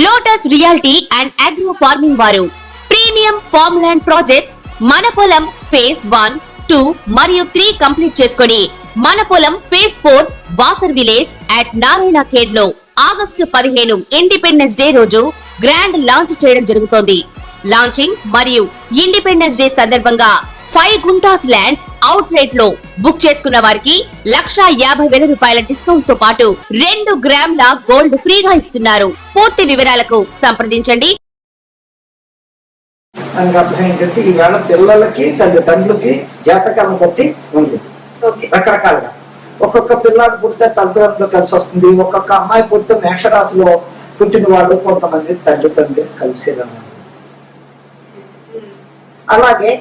Lotus reality and agro farming వారు premium farm land projects మన పొలం ఫేజ్ 1, 2 మరియు 3 కంప్లీట్ చేసుకుని మన పొలం phase 4 Wasar village at Narayana Khed లో ఆగస్టు 15 ఇండిపెండెన్స్ డే రోజు గ్రాండ్ లాంచ్ చేయడం జరుగుతోంది. లాంచింగ్ మరియు ఇండిపెండెన్స్ డే సందర్భంగా 5 గుంటాస్ ల్యాండ్ అవుట్ రేట్ లో బుక్ చేసుకున్న వారికి 1,50,000 రూపాయల డిస్కౌంట్ తో పాటు 2 గ్రాముల గోల్డ్ ఫ్రీగా ఇస్తున్నారు. పూర్తి వివరాలకు సంప్రదించండి. అర్థం ఏంటంటే ఈవేళ పిల్లలకి తల్లిదండ్రులకి జాతకాలను బట్టి ఉంది రకరకాలుగా. ఒక్కొక్క పిల్లాడు పుడితే తల్లిదండ్రులు కలిసి వస్తుంది, ఒక్కొక్క అమ్మాయి పుడితే మేషరాశిలో పుట్టిన వాళ్ళు కొంతమంది తల్లిదండ్రులు కలిసి. అలాగే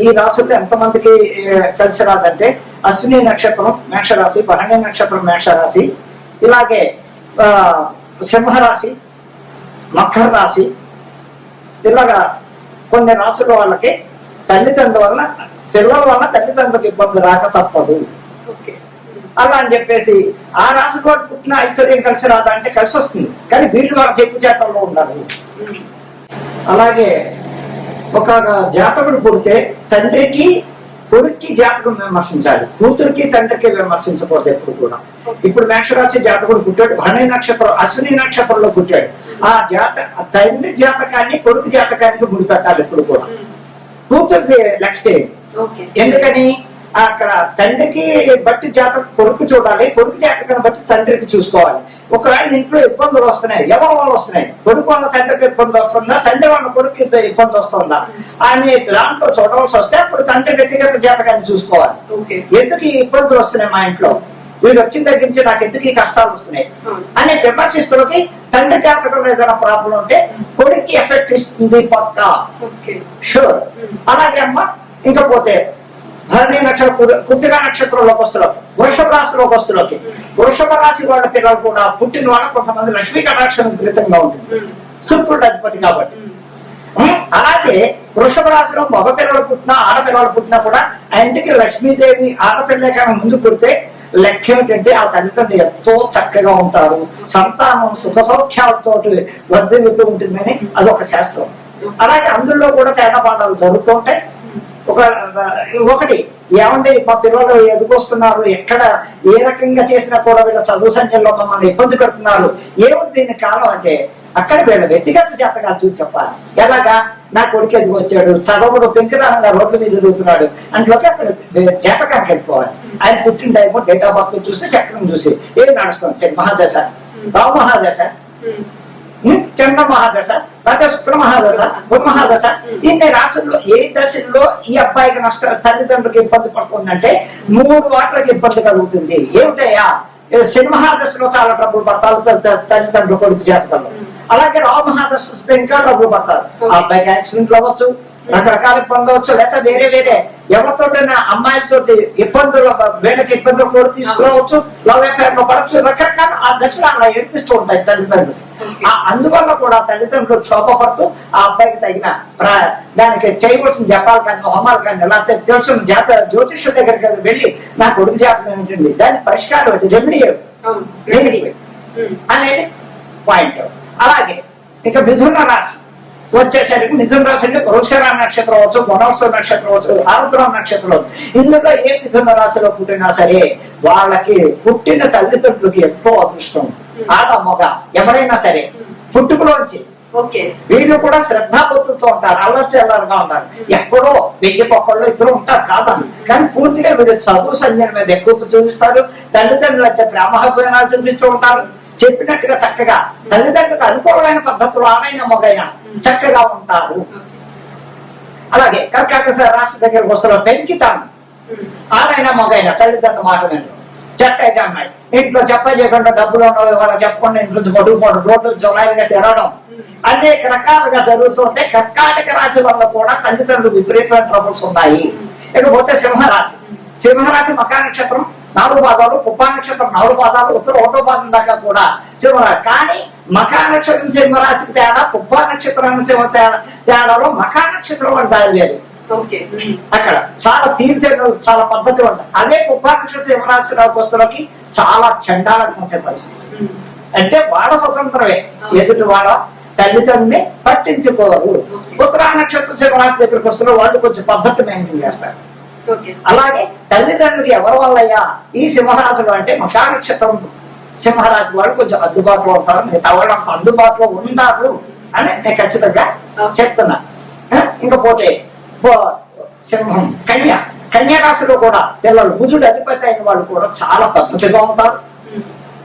ఈ రాశుల్లో ఎంతమందికి కలిసి రాదంటే అశ్విని నక్షత్రం మేషరాశి, భరణి నక్షత్రం మేషరాశి, ఇలాగే సింహరాశి, మకర రాశి, ఇలాగా కొన్ని రాశుల వాళ్ళకి తల్లిదండ్రుల వల్ల పిల్లల వల్ల తల్లిదండ్రులకు ఇబ్బంది రాక తప్పదు. అలా అని చెప్పేసి ఆ రాశి కూడా పుట్టిన ఐశ్వర్యం కలిసి రాదా అంటే కలిసి వస్తుంది, కానీ వీళ్ళు వాళ్ళ చెప్పు చేతల్లో ఉండాలి. అలాగే ఒక జాతకుడు పుడితే తండ్రికి కొడుక్కి జాతకం విమర్శించాలి, కూతురికి తండ్రికి విమర్శించకూడదు ఎప్పుడు కూడా. ఇప్పుడు మేషరాశి జాతకుడు పుట్టాడు, భరణి నక్షత్రం అశ్విని నక్షత్రంలో పుట్టాడు, ఆ తండ్రి జాతకాన్ని కొడుకు జాతకానికి ముడిపెట్టాలి ఎప్పుడు కూడా. కూతురికి లెక్క చేయండి. ఎందుకని అక్కడ తండ్రికి బట్టి జాతకం కొడుకు చూడాలి, కొడుకు జాతకాన్ని బట్టి తండ్రికి చూసుకోవాలి. ఒకవేళ ఇంట్లో ఇబ్బందులు వస్తున్నాయి, ఎవరి వాళ్ళు వస్తున్నాయి, కొడుకు వాళ్ళ తండ్రికి ఇబ్బంది వస్తుందా, తండ్రి వాళ్ళ కొడుకు ఇబ్బంది వస్తుందా అని దాంట్లో చూడవలసి వస్తే అప్పుడు తండ్రి వ్యక్తిగత జాతకాన్ని చూసుకోవాలి. ఎందుకు ఈ ఇబ్బందులు వస్తున్నాయి మా ఇంట్లో, వీడు వచ్చిన దగ్గర నుంచి నాకు ఎందుకు ఈ కష్టాలు వస్తున్నాయి అనే విమర్శిస్తులకి తండ్రి జాతకంలో ఏదైనా ప్రాబ్లం ఉంటే కొడుక్కి ఎఫెక్ట్ ఇస్తుంది పక్కా షూర్. అలాగే అమ్మ ఇంకా పోతే భరణి నక్షత్రం కృతికా నక్షత్రంలోకి వస్తులోకి, వృషభ రాశిలోకి వస్తులోకి, వృషభ రాశి వాళ్ళ పిల్లలు కూడా పుట్టిన వాళ్ళ కొంతమంది లక్ష్మీ కటాక్షం విపరీతంగా ఉంటుంది, సూర్యుడు అధిపతి కాబట్టి. అలాగే వృషభ రాశిలో మగ పిల్లలు పుట్టినా ఆడపిల్లలు పుట్టినా కూడా ఆ ఇంటికి లక్ష్మీదేవి ఆడపిల్ల కన్నా ముందు పుడితే లెక్క ఏమిటంటే ఆ తల్లిదండ్రులు ఎంతో చక్కగా ఉంటారు, సంతానం సుఖ సౌఖ్యాలతో వర్ధిల్లుతూ ఉంటుందని అదొక శాస్త్రం. అలాగే అందులో కూడా తేడా పాఠాలు జరుగుతుంటాయి. ఒకటి ఏమంటే మా పిల్లలు ఎదుకొస్తున్నారు, ఎక్కడ ఏ రకంగా చేసినా కూడా వీళ్ళ చదువు సంఖ్యలో మమ్మల్ని ఇబ్బంది పెడుతున్నారు, ఏమిటి దీనికి కారణం అంటే అక్కడ వీళ్ళ వ్యక్తిగత జాతకాలు చూసి చెప్పాలి. ఎలాగా నా కొడుకు ఎదుగు వచ్చాడు, చదవడు పెంకుదానంగా రోడ్ల మీద ఎదుగుతున్నాడు అంట్లోకి అక్కడ జాతకానికి వెళ్ళిపోవాలి. ఆయన పుట్టిన టైము డేట్ ఆఫ్ బర్త్ చూసి చక్రం చూసి ఏది నడుస్తుంది, శని మహాదశ, రావు మహాదశ, చంద్ర మహాదశ, లేకపోతే శుక్ర మహాదశ, గురు మహాదశ, ఇన్ని రాశుల్లో ఏ దశల్లో ఈ అబ్బాయికి తల్లిదండ్రులకు ఇబ్బంది పడుతుందంటే 3 వాటికి ఇబ్బంది కలుగుతుంది. ఏమిటయ్యా, శని మహాదశలో చాలా డబ్బులు పడతారు తల్లిదండ్రులు కొడుకు జాతకంలో. అలాగే రావు మహాదశ ఇంకా డబ్బులు పడతారు, ఆ అబ్బాయికి యాక్సిడెంట్లు అవ్వచ్చు, రకరకాల ఇబ్బందులు అవచ్చు, లేకపోతే వేరే వేరే ఎవరితోటైనా అమ్మాయిలతో ఇబ్బందులు వీళ్ళకి ఇబ్బందులు కూడా తీసుకురావచ్చు, లవ్ అఫేర్ లో పడవచ్చు, రకరకాల ఆ దశలు అలా ఏర్పిస్తూ ఉంటాయి తల్లిదండ్రులు. అందువల్ల కూడా తల్లిదండ్రులు క్షోభపడుతూ ఆ అబ్బాయికి తగిన దానికి చేయవలసిన జపాలు కానీ హోమాలు కానీ లేకపోతే తెలిసిన జ్యోతిష దగ్గరికి వెళ్ళి నా కొడుకు జాతకం ఏంటండి, దాని పరిష్కారం ఏంటి, రెమెడీ అనేది పాయింట్. అలాగే ఇక మిథున రాశి వచ్చేసరికి మిథున రాశి అంటే వృషభ నక్షత్రం అవచ్చు, గుణోత్సవ నక్షత్రం అవచ్చు, ఆరుద్ర నక్షత్రం. ఇందులో ఏ మిథున రాశిలో పుట్టినా సరే వాళ్ళకి పుట్టిన తల్లిదండ్రులకి ఎంతో అదృష్టం. ఆడ మగ ఎవరైనా సరే పుట్టుకలోంచి వీళ్ళు కూడా శ్రద్ధాభక్తులతో ఉంటారు, అల్లచెల్లరుగా ఉంటారు. ఎక్కడో 1000 పొక్కల్లో ఇద్దరు ఉంటారు కాదని, కానీ పూర్తిగా వీళ్ళు చదువు సంజయం మీద ఎక్కువ చూపిస్తారు. తల్లిదండ్రులు అంటే ప్రేమహత్యాలు చూపిస్తూ ఉంటారు. చెప్పినట్టుగా చక్కగా తల్లిదండ్రులకు అనుకూలమైన పద్ధతులు ఆడైన మొగైనా చక్కగా ఉంటారు. అలాగే కర్కాటక రాశి దగ్గరకు వస్తున్న పెంకితాను ఆడైనా మొగైనా తల్లిదండ్రుల మాట వినరు. చెట్టయితే అమ్మాయి ఇంట్లో చెప్ప చేయకుండా డబ్బులు వాళ్ళ చెప్పకుండా ఇంట్లో మడుగుపోవడం, రోడ్లు జొలాయిగా తిరగడం అనేక రకాలుగా జరుగుతుంటే కర్కాటక రాశి వల్ల కూడా తల్లిదండ్రులు విపరీతమైన ట్రబుల్స్ ఉన్నాయి. ఇకపోతే సింహరాశి, సింహరాశి మకా నక్షత్రం 4 పాదాలు, పుబ్బా నక్షత్రం 4 పాదాలు, ఉత్తర 1వ పాదం దాకా కూడా సింహరాశి. కానీ మకా నక్షత్రం సింహరాశికి తేడా, పుబ్బా నక్షత్రం తేడాలో మకా నక్షత్రం వాడు దారి లేదు. అక్కడ చాలా తీర్చలు చాలా పద్ధతి ఉంటాయి. అదే పుబ్బా నక్షత్రం సింహరాశి వస్తువులకి చాలా చండాలంగా ఉంటే పరిస్థితి. అంటే వాళ్ళ స్వతంత్రమే, ఎదుటి వాళ్ళ తల్లిదండ్రుల్ని పట్టించుకోరు. ఉత్తరా నక్షత్రం సింహరాశి దగ్గరికి వస్తున్న వాళ్ళు కొంచెం పద్ధతి మెయింటైన్ చేస్తారు. అలాగే తల్లిదండ్రులకి ఎవరి వల్లయ్యా ఈ సింహరాశులు అంటే మఖా నక్షత్రం సింహరాశి వాళ్ళు కొంచెం అందుబాటులో ఉంటారు, మిగతా వాళ్ళు అంత అందుబాటులో ఉన్నారు అని నేను ఖచ్చితంగా చెప్తున్నా. ఇంకపోతే సింహం కన్యా రాశిలో కూడా పిల్లలు బుధుడు అధిపతి అయిన వాళ్ళు కూడా చాలా పద్ధతిగా ఉంటారు,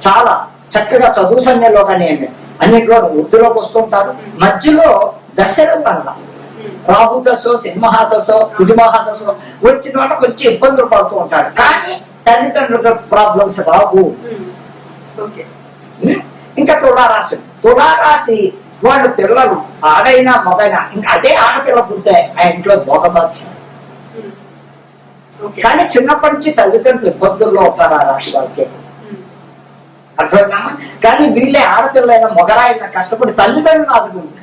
చాలా చక్కగా చదువు సమయంలో కానీ అన్నింటిలో వృద్ధిలోకి వస్తుంటారు. మధ్యలో దశలు వల్ల రాహు దశ సింహదశ కుజమహాదశ వచ్చిన వాళ్ళ కొంచెం ఇబ్బందులు పడుతూ ఉంటారు, కానీ తల్లిదండ్రులకు ప్రాబ్లమ్స్ రావు. ఇంకా తులారాశి వాళ్ళు పిల్లలు ఆడైనా మగైనా ఇంకా అదే ఆడపిల్ల పుడితే ఆ ఇంట్లో భోగభాగ్యం. కానీ చిన్నప్పటి నుంచి తల్లిదండ్రులు ఇబ్బందుల్లో ఉంటారు ఆ రాశి వాళ్ళకి, అర్థమైనా? కానీ వీళ్ళే ఆడపిల్లైనా మొగరాయినా కష్టపడి తల్లిదండ్రులు ఆదుకుంటుంది,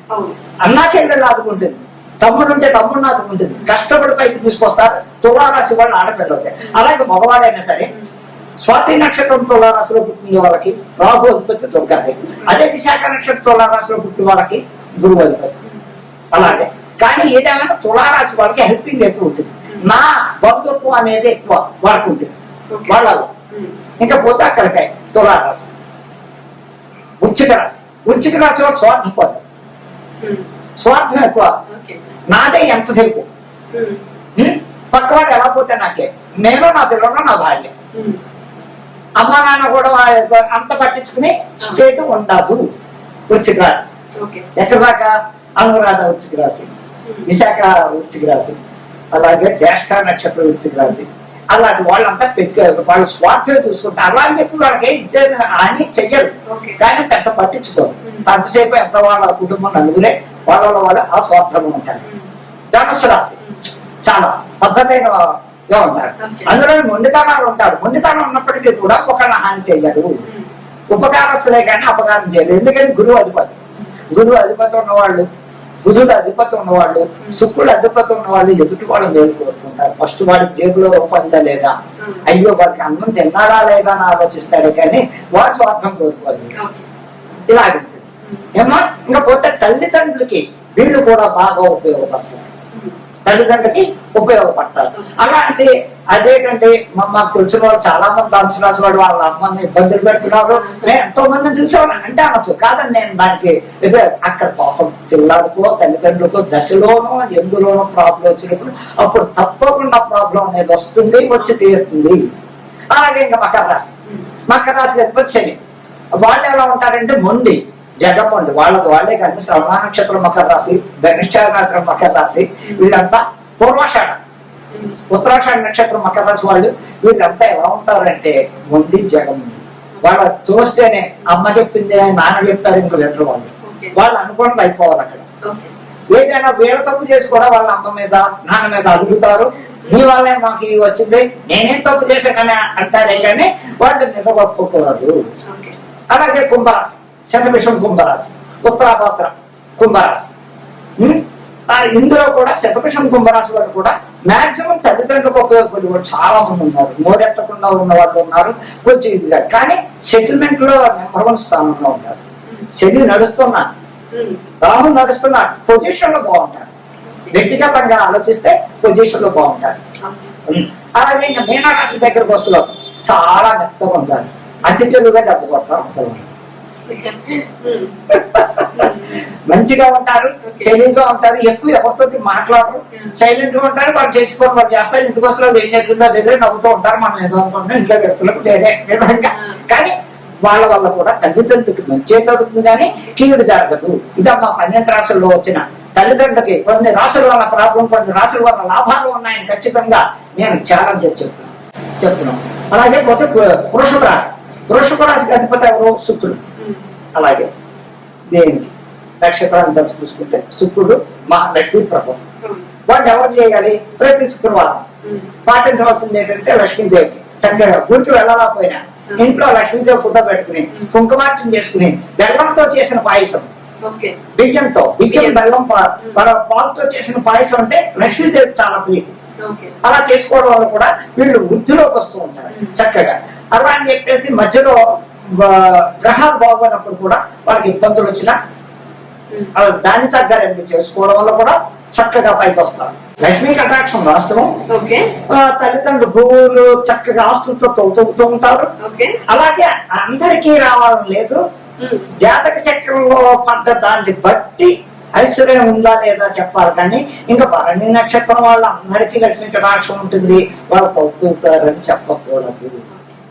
అన్నా చెల్లెళ్ళు ఆదుకుంటుంది, తమ్ముడు ఉంటే తమ్ముడిని ఆదుకుంటుంది, కష్టపడి పైకి తీసుకొస్తారు. తులారాశి వాళ్ళు ఆడపిల్ల అవుతాయి. అలాగే మగవాడైనా సరే స్వాతి నక్షత్రం తులారాశిలో పుట్టిన వాళ్ళకి రాహు అధిపతి దుర్గాది, అదే విశాఖ నక్షత్రం తులారాశిలో పుట్టిన వాళ్ళకి గురువు అధిపతి. అలాగే కానీ ఏదైనా తులారాశి వాళ్ళకి హెల్పింగ్ ఎక్కువ ఉంటుంది, నా బంధుత్వం అనేది ఎక్కువ వాళ్ళకు ఉంటుంది వాళ్ళలో. ఇంకా పోతే అక్కడికి తులారాశి వృశ్చిక రాశి వాళ్ళు స్వార్థపరులు, స్వార్థం ఎక్కువ, నాదే ఎంతసేపు పక్కవాడు ఎలా పోతే నాకే, నేను నా పిల్లలు నా భార్య, అమ్మ నాన్న కూడా అంత పట్టించుకుని స్టేట్ ఉండదు. వృశ్చిక రాశి ఎక్కడ దాకా అనురాధ వృశ్చిక రాశి, విశాఖ వృశ్చిక రాశి, అలాగే జ్యేష్ఠ నక్షత్రం వృశ్చిక రాశి, అలాంటి వాళ్ళంతా వాళ్ళు స్వార్థం చూసుకుంటారు. అలా అని చెప్పి వాళ్ళకి ఇద్దరు అని చెయ్యరు, కానీ పెద్ద పట్టించుకోరు. అంతసేపు ఎంత వాళ్ళ కుటుంబం నలుగురే వాళ్ళ ఆ స్వార్థంగా ఉంటారు. ధనుస్సు రాశి చాలా పద్ధతైన ఉంటారు, అందులో మొండితనాలు ఉంటారు. మొండితనం ఉన్నప్పటికీ కూడా ఒకళ్ళ హాని చెయ్యరు, ఉపకారస్తులే కానీ అపకారం చేయలేదు. ఎందుకని గురువు అధిపతి ఉన్నవాళ్ళు, బుధుడు అధిపతి ఉన్నవాళ్ళు, శుక్రుడు అధిపతి ఉన్నవాళ్ళు ఎదుటి వాళ్ళు మేలు కోరుకుంటారు. ఫస్ట్ వాడికి జేబులో రూపందా లేదా, అయ్యో వాడికి అన్నం తిన్నాడా లేదా అని ఆలోచిస్తాడే కానీ వాడు స్వార్థం కోరుకోవాలి. ఇలాగుంటుంది ఏమా. ఇంకా పోతే తల్లిదండ్రులకి వీళ్ళు కూడా బాగా ఉపయోగపడతారు, తల్లిదండ్రులకి ఉపయోగపడతారు. అలాంటి అదేంటంటే మాకు తెలిసిన వాళ్ళు చాలా మంది ధనుసు రాశి వాడు వాళ్ళ అమ్మని ఇబ్బందులు పెడుతున్నారు, నేను ఎంతో మందిని చూసేవాళ్ళు అంటే అనొచ్చు కాదని నేను దానికి అక్కడ పాపం పిల్లలకో తల్లిదండ్రులకో దశలోనో ఎందులోనో ప్రాబ్లం వచ్చినప్పుడు అప్పుడు తప్పకుండా ప్రాబ్లం అనేది వస్తుంది, వచ్చి తీరుతుంది. అలాగే ఇంకా మకర రాశి అధిపతి శని, వాళ్ళు ఎలా ఉంటారంటే మొండి జగమ్మండి, వాళ్ళే కానీ శ్రవణ నక్షత్రం మకర రాశి, ధనిష్ట నక్షత్రం మకర రాశి, వీళ్ళంతా పూర్వాషాఢ ఉత్తరాషాఢ నక్షత్రం మకర రాశి వాళ్ళు వీళ్ళంతా ఎలా ఉంటారంటే మొండి జగమ్మండి. వాళ్ళ చూస్తేనే అమ్మ చెప్పింది నాన్న చెప్తారు, ఇంకో లెటర్ వాళ్ళు అనుకోవడం అయిపోవాలి. అక్కడ ఏదైనా వీళ్ళ తప్పు చేసి కూడా వాళ్ళ అమ్మ మీద నాన్న మీద అడుగుతారు, నీ వల్లే మాకు వచ్చింది, నేనేం తప్పు చేశానని అంటారే కానీ వాళ్ళు నిజగొప్పుకోరు. అలాగే కుంభరాశి శతభిషం కుంభరాశి, ఉత్తరాభద్ర కుంభరాశి, ఇందులో కూడా శతభిషం కుంభరాశి వాళ్ళు కూడా మాక్సిమం తల్లిదండ్రులకు ఉపయోగపడి కూడా చాలా మంది ఉన్నారు, నోరెత్తకుండా ఉన్న వాళ్ళు ఉన్నారు. కొంచెం ఇదిగా కానీ సెటిల్మెంట్ లో నెంబర్ 1 స్థానంలో ఉంటారు. శని నడుస్తున్నా, రాహు నడుస్తున్నా పొజిషన్ లో బాగుంటారు, వ్యక్తిగతంగా ఆలోచిస్తే పొజిషన్ లో బాగుంటారు. అలాగే ఇంకా మీనరాశి దగ్గరకు వస్తున్నారు చాలా మెత్తగా ఉంటారు, అతి తెలుగుగా దెబ్బ కొడతారు, మంచిగా ఉంటారు, తెలివిగా ఉంటారు, ఎక్కువ ఎవరితో మాట్లాడరు, సైలెంట్ గా ఉంటారు, వాళ్ళు చేసుకోవడం వాళ్ళు చేస్తారు. ఇంటికి వస్తారు ఏం జరిగిందో దగ్గర నవ్వుతూ ఉంటారు, మనం ఏదో అనుకుంటున్నాం ఇంట్లో వ్యక్తులకు లేదే విధంగా. కానీ వాళ్ళ వల్ల కూడా తల్లిదండ్రులకి మంచి జరుగుతుంది కానీ కీడు జరగదు. ఇదమ్మా 12 రాశుల్లో వచ్చిన తల్లిదండ్రులకి కొన్ని రాశుల వల్ల ప్రాబ్లం, కొన్ని రాశుల వల్ల లాభాలు ఉన్నాయని ఖచ్చితంగా నేను ఛాలెంజ్ చెప్తున్నాను. అలాగే పోతే వృషభ రాశికి అధిపతి ఎవరు? శుక్రుడు. అలాగే దేనికి నక్షత్రాన్ని కలిసి చూసుకుంటే శుక్రుడు మహాలక్ష్మి ప్రభు. వాళ్ళు ఎవరు చేయాలి? ప్రతి శుక్రవారం పాటించవలసింది ఏంటంటే లక్ష్మీదేవికి చక్కగా గుడికి వెళ్ళలేకపోయినా ఇంట్లో లక్ష్మీదేవి ఫోటో పెట్టుకుని కుంకుమార్చన చేసుకుని బెల్లంతో చేసిన పాయసం, బియ్యం బెల్లం పాలతో చేసిన పాయసం అంటే లక్ష్మీదేవి చాలా ప్రీతి. అలా చేసుకోవడం వల్ల కూడా వీళ్ళు వృద్ధిలోకి వస్తూ ఉంటారు చక్కగా. అలా అని చెప్పేసి మధ్యలో గ్రహాలు బాగోనప్పుడు కూడా వాళ్ళకి ఇబ్బందులు వచ్చినా దాని తగ్గ చేసుకోవడం వల్ల కూడా చక్కగా పైకి వస్తారు. లక్ష్మీ కటాక్షం వాస్తవం. తల్లిదండ్రులు భూములు చక్కగా ఆస్తులతో తొలుతూ ఉంటారు. అలాగే అందరికీ రావాలని లేదు, జాతక చక్రంలో పడ్డ దాన్ని బట్టి ఐశ్వర్యం ఉందా లేదా చెప్పాలి. కానీ ఇంకా భరణి నక్షత్రం వాళ్ళ అందరికీ లక్ష్మీ కటాక్షం ఉంటుంది, వాళ్ళు తొలుతుంటారని చెప్పకూడదు.